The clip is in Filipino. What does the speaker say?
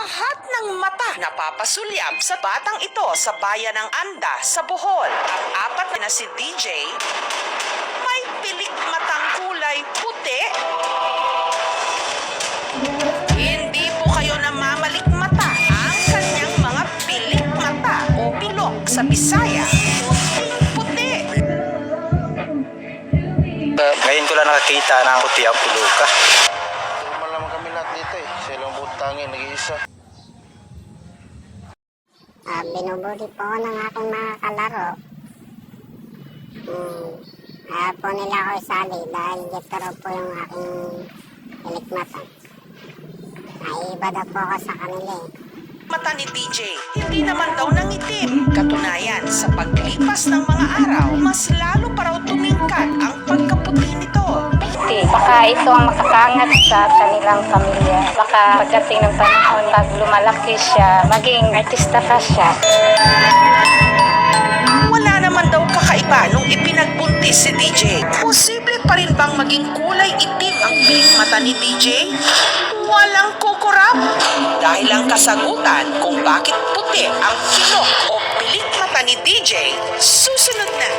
Lahat ng mata napapasulyap sa batang ito sa bayan ng Anda sa Bohol. Ang apat na si DJ, may pilik matang kulay puti. Hindi po kayo namamalikmata. Ang kanyang mga pilik mata o pilok sa Bisaya, puting-puti. Ngayon ko lang nakakita ng puti ang puluka. Normal naman kami lahat dito eh. Sa ilang butangin, nag-iisa. Binubuli po ako ng aking mga kalaro. Ayaw po nila ako isali dahil dito raw po yung aking pilikmata. Naiiba daw po ako sa kanila eh. Mata ni DJ, hindi naman daw nangitim. Katunayan, sa paglipas ng mga araw, mas lalo pa raw tumingkad ang pagkaputi nito. Baka ito ang makakaangat sa kanilang pamilya. Baka pagdating ng panahon, pag lumalaki siya, maging artista pa siya. Wala naman daw kakaiba nung ipinagbuntis si DJ. Posible pa rin bang maging kulay itim ang pilik mata ni DJ? Walang kukurap. Dahil ang kasagutan kung bakit puti ang pilok o pilik mata ni DJ, susunod na.